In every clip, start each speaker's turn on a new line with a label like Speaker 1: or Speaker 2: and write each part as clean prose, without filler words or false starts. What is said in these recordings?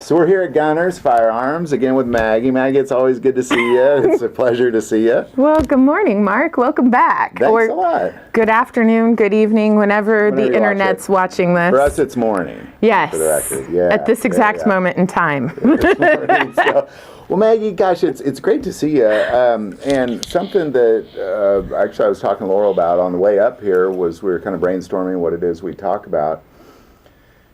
Speaker 1: So we're here at Gunners Firearms, again with Maggie. Maggie, it's always good to see you. It's a pleasure to see you.
Speaker 2: Well, good morning, Mark. Welcome back.
Speaker 1: Thanks a lot.
Speaker 2: Good afternoon, good evening, whenever the internet's watching this.
Speaker 1: For us, it's morning.
Speaker 2: Yes.
Speaker 1: For the record. Yeah.
Speaker 2: At this exact moment in time.
Speaker 1: Well, Maggie, gosh, it's great to see you. And something that actually I was talking to Laurel about on the way up here was we were kind of brainstorming what it is we talk about.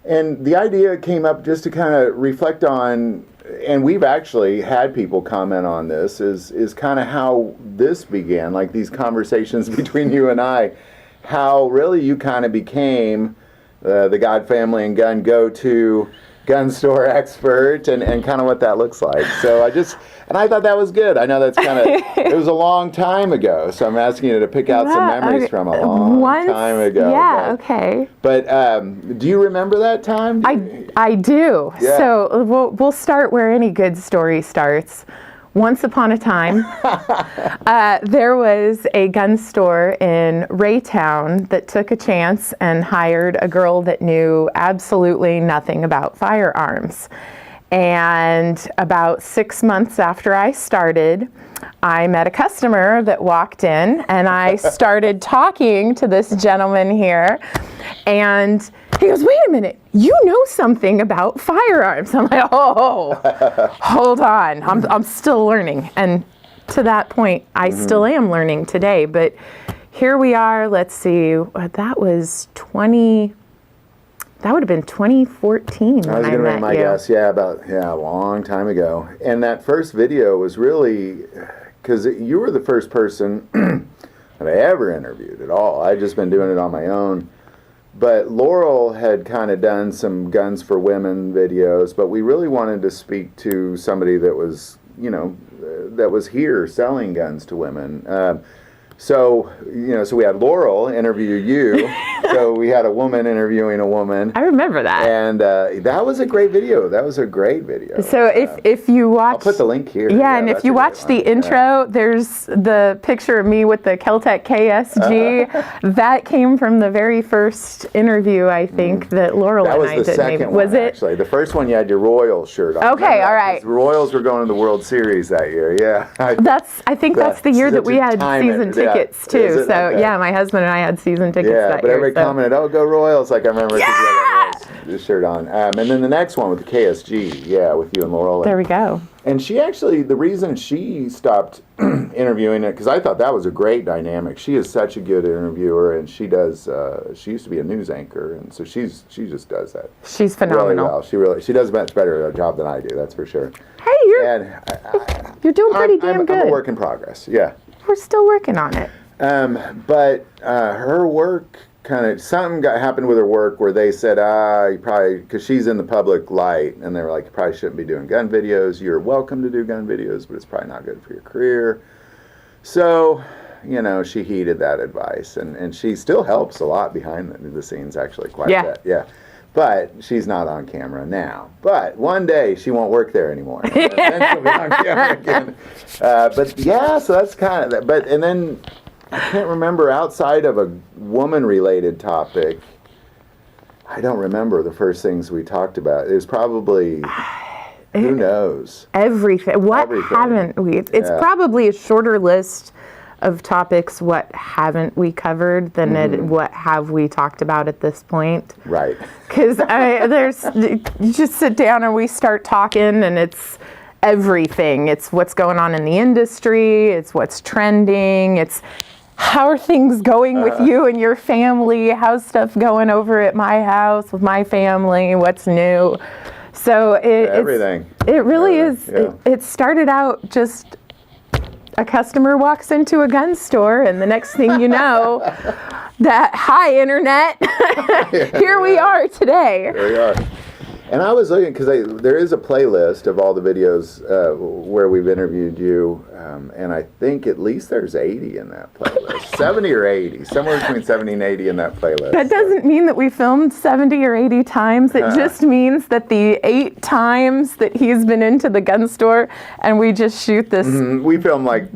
Speaker 1: And the idea came up just to kind of reflect on, and we've actually had people comment on this, is kind of how this began, like these conversations between you and I, how really you kind of became the God Family and Gun go-to gun store expert, and kind of what that looks like. So I thought that was good. I know that's kind of, it was a long time ago, so I'm asking you to pick out some memories from a long time ago.
Speaker 2: Yeah, okay.
Speaker 1: But do you remember that time?
Speaker 2: I do.
Speaker 1: Yeah.
Speaker 2: So we'll start where any good story starts. Once upon a time, there was a gun store in Raytown that took a chance and hired a girl that knew absolutely nothing about firearms. And about 6 months after I started, I met a customer that walked in, and I started talking to this gentleman here, and he goes, "Wait a minute, you know something about firearms." I'm like, "Oh, hold on, I'm still learning." And to that point, I still am learning today, but here we are. Let's see, that would have been 2014 when I was going to make my guess.
Speaker 1: Yeah, a long time ago. And that first video was really, because you were the first person that I ever interviewed at all. I'd just been doing it on my own. But Laurel had kind of done some Guns for Women videos, but we really wanted to speak to somebody that was, that was here selling guns to women. So we had Laurel interview you. So we had a woman interviewing a woman.
Speaker 2: I remember that.
Speaker 1: And that was a great video. That was a great video.
Speaker 2: So if you watch...
Speaker 1: I'll put the link here.
Speaker 2: Yeah, and if you watch the intro, there's the picture of me with the Keltec KSG. That came from the very first interview, I think, that Laurel and I did.
Speaker 1: That was the second one,
Speaker 2: was it?
Speaker 1: Actually. The first one, you had your Royals shirt on.
Speaker 2: Okay, all right.
Speaker 1: The Royals were going to the World Series that year, yeah.
Speaker 2: I think that's the year that we had season tickets, too.
Speaker 1: So,
Speaker 2: okay. Yeah, my husband and I had season tickets that year.
Speaker 1: Yeah, but everybody commented, "Oh, go Royals!" Like I remember this shirt on. And then the next one with the KSG, with you and Laurel.
Speaker 2: There we go.
Speaker 1: And she actually, the reason she stopped interviewing it, because I thought that was a great dynamic. She is such a good interviewer, and she does. She used to be a news anchor, and so she just does that.
Speaker 2: She's phenomenal.
Speaker 1: Really well. She does a much better job than I do. That's for sure.
Speaker 2: Hey, you're doing pretty damn good.
Speaker 1: I'm a work in progress. Yeah.
Speaker 2: We're still working on it.
Speaker 1: But her work kind of, something happened with her work where they said, you probably, because she's in the public light, and they were like, you probably shouldn't be doing gun videos. You're welcome to do gun videos, but it's probably not good for your career. So, she heeded that advice, and she still helps a lot behind the scenes, actually, quite a bit. Yeah. But she's not on camera now. But one day she won't work there anymore. Then she'll be on camera again. But yeah, so that's kind of that. But and then I can't remember, outside of a woman-related topic, I don't remember the first things we talked about. It was probably, who knows?
Speaker 2: Everything. Haven't we? It's probably a shorter list of topics. What haven't we covered than what have we talked about at this point?
Speaker 1: Right.
Speaker 2: Because you just sit down and we start talking, and it's everything. It's what's going on in the industry. It's what's trending. It's how are things going with you and your family? How's stuff going over at my house with my family? What's new? So
Speaker 1: everything.
Speaker 2: It really is. Yeah. It started out just a customer walks into a gun store, and the next thing you know, hi internet, here we are today.
Speaker 1: Here we are. And I was looking, because there is a playlist of all the videos where we've interviewed you, and I think at least there's 80 in that playlist. 70 or 80, somewhere between 70 and 80 in that playlist.
Speaker 2: That doesn't mean that we filmed 70 or 80 times. It just means that the 8 times that he's been into the gun store, and we just shoot this.
Speaker 1: We film like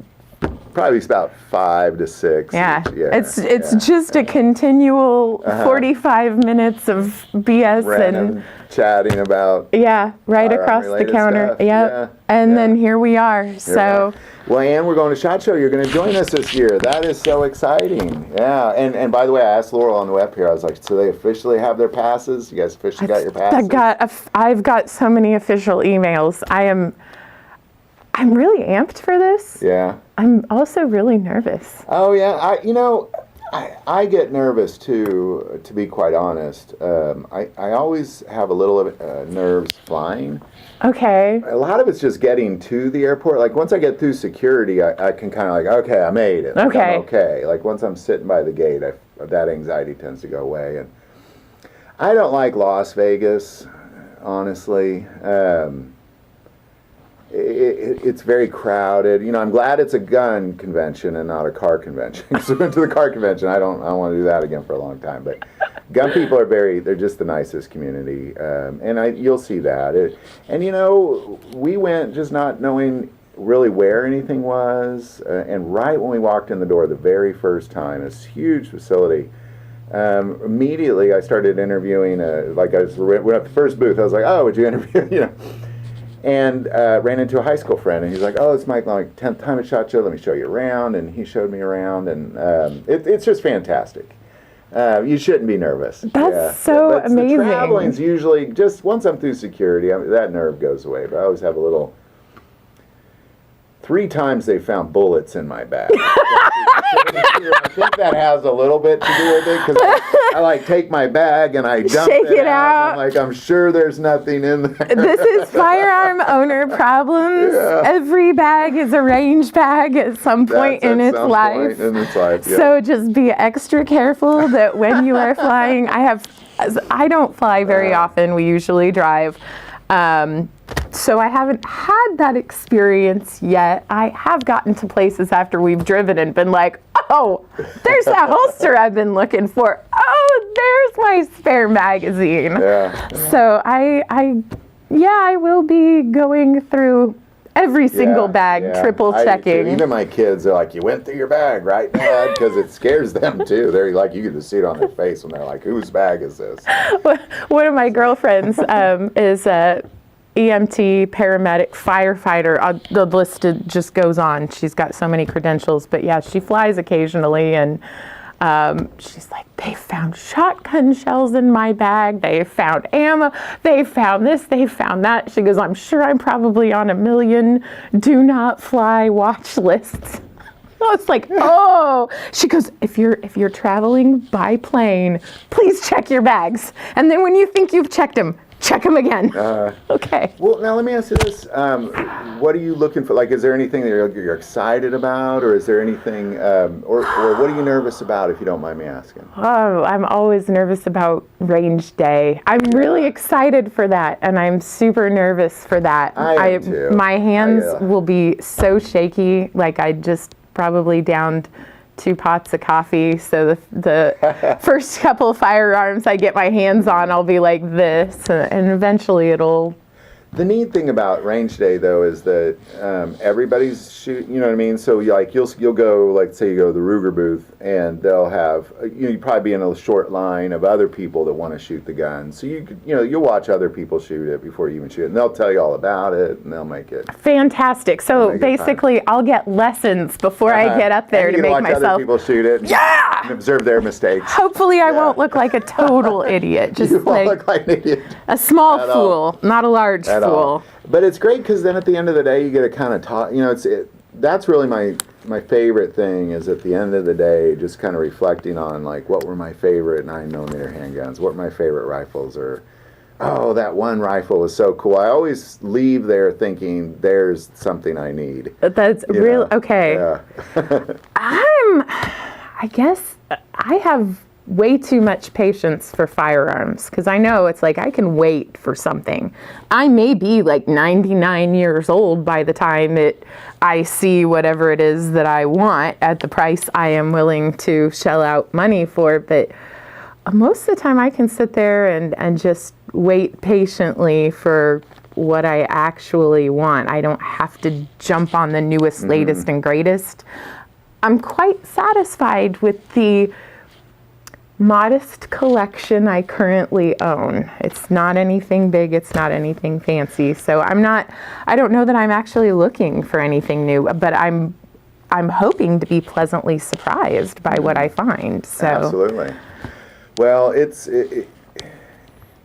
Speaker 1: probably about 5 to 6.
Speaker 2: Yeah,
Speaker 1: Yeah,
Speaker 2: it's just a continual 45 minutes of BS
Speaker 1: random chatting about
Speaker 2: right across the counter.
Speaker 1: Stuff.
Speaker 2: Yep. And then here we are. So,
Speaker 1: well, Ann, we're going to SHOT Show. You're going to join us this year. That is so exciting. Yeah. And by the way, I asked Laurel on the way up here. I was like, so they officially have their passes? You guys officially got your passes?
Speaker 2: I've got so many official emails. I'm really amped for this.
Speaker 1: Yeah.
Speaker 2: I'm also really nervous.
Speaker 1: Oh yeah, I get nervous too. To be quite honest, I always have a little of nerves flying.
Speaker 2: Okay.
Speaker 1: A lot of it's just getting to the airport. Like once I get through security, I can kind of like, okay, I made it. Like,
Speaker 2: okay.
Speaker 1: I'm okay. Like once I'm sitting by the gate, that anxiety tends to go away. And I don't like Las Vegas, honestly. It's very crowded. You know, I'm glad it's a gun convention and not a car convention. Because we went to the car convention. I don't want to do that again for a long time. But gun people are they're just the nicest community. And you'll see that. And, you know, we went just not knowing really where anything was. And right when we walked in the door the very first time, this huge facility, immediately I started interviewing, went up the first booth. I was like, oh, would you interview, you know? And ran into a high school friend, and he's like, "Oh, it's Mike, like 10th time at SHOT Show. Let me show you around." And he showed me around, and it's just fantastic. You shouldn't be nervous.
Speaker 2: That's so amazing.
Speaker 1: The traveling's usually just once I'm through security, that nerve goes away. But I always have a little. 3 times they found bullets in my bag. I think that has a little bit to do with it because I like take my bag and I dump it out. And I'm sure there's nothing in there.
Speaker 2: This is firearm owner problems. Yeah. Every bag is a range bag at some point in its life. So just be extra careful that when you are flying, I don't fly very often. We usually drive. So I haven't had that experience yet. I have gotten to places after we've driven and been like, oh, there's that holster I've been looking for. Oh, there's my spare magazine. Yeah. So I will be going through every single bag, triple checking.
Speaker 1: Even my kids are like, you went through your bag, right, Dad? Because it scares them too. They're like, you can just see it on their face when they're like, whose bag is this?
Speaker 2: One of my girlfriends is a EMT, paramedic, firefighter. The list just goes on. She's got so many credentials. But yeah, she flies occasionally, and she's like, they found shotgun shells in my bag. They found ammo. They found this. They found that. She goes, I'm sure I'm probably on a million do not fly watch lists. I was like, oh. She goes, if you're traveling by plane, please check your bags. And then when you think you've checked them, check them again. Okay.
Speaker 1: Well, now let me ask you this. What are you looking for? Like, is there anything that you're excited about, or is there anything, or what are you nervous about, if you don't mind me asking?
Speaker 2: Oh, I'm always nervous about range day. I'm really excited for that, and I'm super nervous for that.
Speaker 1: I am too.
Speaker 2: My hands will be so shaky, like I just probably downed 2 pots of coffee. So the first couple of firearms I get my hands on, I'll be like this, and eventually it'll.
Speaker 1: The neat thing about range day, though, is that everybody's shooting. You know what I mean? So you'll go, like, say you go to the Ruger booth, and they'll have you probably be in a short line of other people that want to shoot the gun. So you'll watch other people shoot it before you even shoot it, and they'll tell you all about it, and they'll make it
Speaker 2: fantastic. So basically, I'll get lessons before I get up there to make myself.
Speaker 1: Other people shoot it. And observe their mistakes.
Speaker 2: Hopefully, I won't look like a total idiot. Just
Speaker 1: you won't look like an idiot.
Speaker 2: A small fool, not a large fool. All.
Speaker 1: But it's great because then at the end of the day, you get to kind of talk. You know, that's really my favorite thing is at the end of the day, just kind of reflecting on like what were my favorite 9mm handguns, what were my favorite rifles, or oh, that one rifle was so cool. I always leave there thinking there's something I need.
Speaker 2: That's real okay.
Speaker 1: Yeah.
Speaker 2: I guess I have way too much patience for firearms because I know it's like I can wait for something. I may be like 99 years old by the time that I see whatever it is that I want at the price I am willing to shell out money for, but most of the time I can sit there and just wait patiently for what I actually want. I don't have to jump on the newest, latest, and greatest. I'm quite satisfied with the modest collection I currently own. It's not anything big, it's not anything fancy. So I don't know that I'm actually looking for anything new, but I'm hoping to be pleasantly surprised by what I find. So
Speaker 1: Absolutely. Well,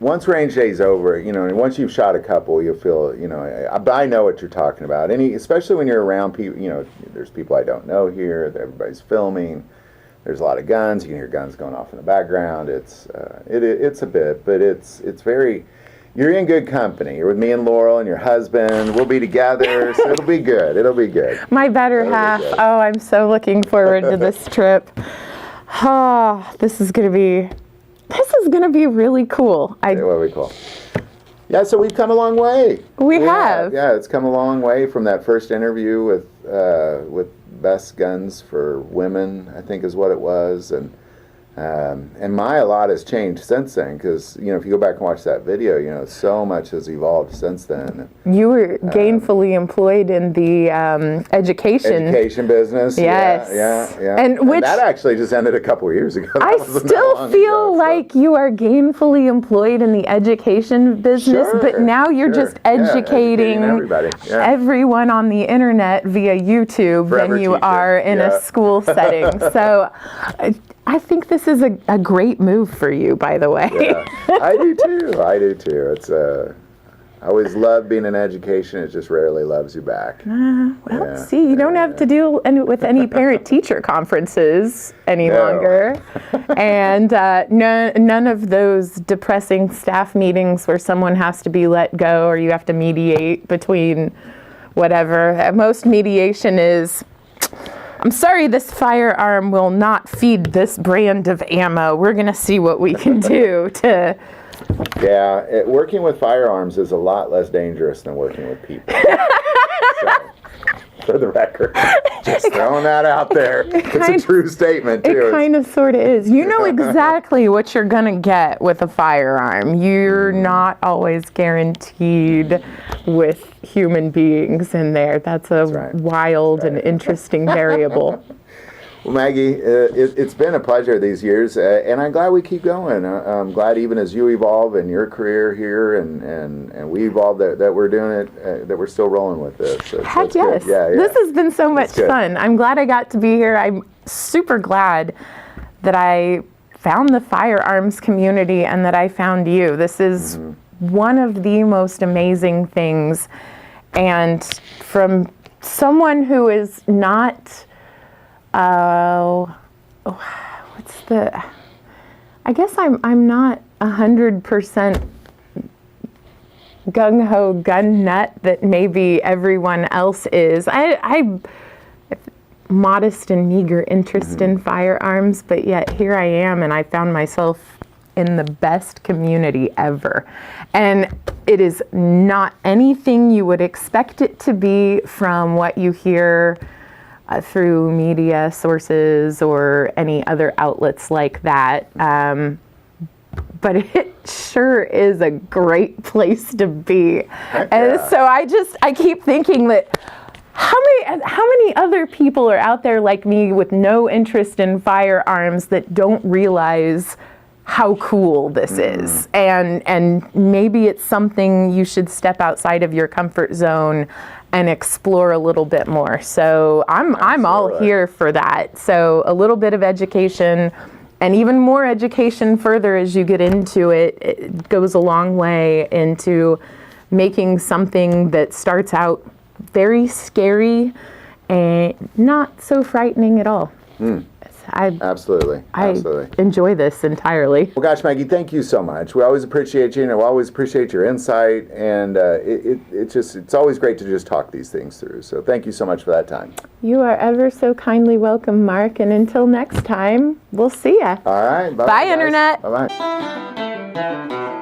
Speaker 1: once range day's over, and once you've shot a couple, you'll feel, I know what you're talking about. Especially when you're around people, there's people I don't know here, everybody's filming. There's a lot of guns. You can hear guns going off in the background. It's a bit, but it's very. You're in good company. You're with me and Laurel and your husband. We'll be together, so it'll be good. It'll be good.
Speaker 2: My better half. Oh, I'm so looking forward to this trip. Oh, this is gonna be really cool.
Speaker 1: It will be cool. Yeah, so we've come a long way.
Speaker 2: We have.
Speaker 1: Yeah, it's come a long way from that first interview with Best Guns for Women, I think is what it was, and a lot has changed since then, because if you go back and watch that video, so much has evolved since then.
Speaker 2: You were gainfully employed in the education
Speaker 1: business.
Speaker 2: Yes.
Speaker 1: Yeah.
Speaker 2: And
Speaker 1: that actually just ended a couple of years ago.
Speaker 2: I still feel like you are gainfully employed in the education business, but now you're just educating
Speaker 1: everybody. Yeah.
Speaker 2: everyone on the internet via YouTube
Speaker 1: Forever
Speaker 2: than you
Speaker 1: teacher.
Speaker 2: are in a school setting. So I think this is a great move for you, by the way.
Speaker 1: Yeah, I do too. It's I always love being in education. It just rarely loves you back.
Speaker 2: See, you don't have to deal with any parent-teacher conferences any longer. And none of those depressing staff meetings where someone has to be let go or you have to mediate between whatever. Most mediation is, I'm sorry, this firearm will not feed this brand of ammo. We're going to see what we can do to...
Speaker 1: Yeah, working with firearms is a lot less dangerous than working with people. So, for the record, just throwing that out there. It's a true statement, too.
Speaker 2: It kind of sort of is. You know exactly what you're going to get with a firearm. You're not always guaranteed with human beings in there. That's right. Wild and interesting variable.
Speaker 1: Well, Maggie, it's been a pleasure these years, and I'm glad we keep going. I'm glad even as you evolve in your career here, and we evolve, that we're doing it, that we're still rolling with this.
Speaker 2: Heck yes. Yeah. This has been so much fun. I'm glad I got to be here. I'm super glad that I found the firearms community and that I found you. This is one of the most amazing things. And from someone who is not... I guess I'm not 100% gung-ho gun nut that maybe everyone else is. I modest and meager interest in firearms, but yet here I am, and I found myself in the best community ever. And it is not anything you would expect it to be from what you hear through media sources or any other outlets like that. But it sure is a great place to be. And so I keep thinking that how many other people are out there like me with no interest in firearms that don't realize how cool this is, and maybe it's something you should step outside of your comfort zone and explore a little bit more. So I'm all here for that. So a little bit of education, and even more education further as you get into it, it goes a long way into making something that starts out very scary and not so frightening at all.
Speaker 1: Absolutely.
Speaker 2: I enjoy this entirely.
Speaker 1: Well, gosh, Maggie, thank you so much. We always appreciate you, and we always appreciate your insight, and it's always great to just talk these things through. So thank you so much for that time.
Speaker 2: You are ever so kindly welcome, Mark, and until next time, we'll see ya.
Speaker 1: All right.
Speaker 2: Bye, Internet.
Speaker 1: Bye-bye.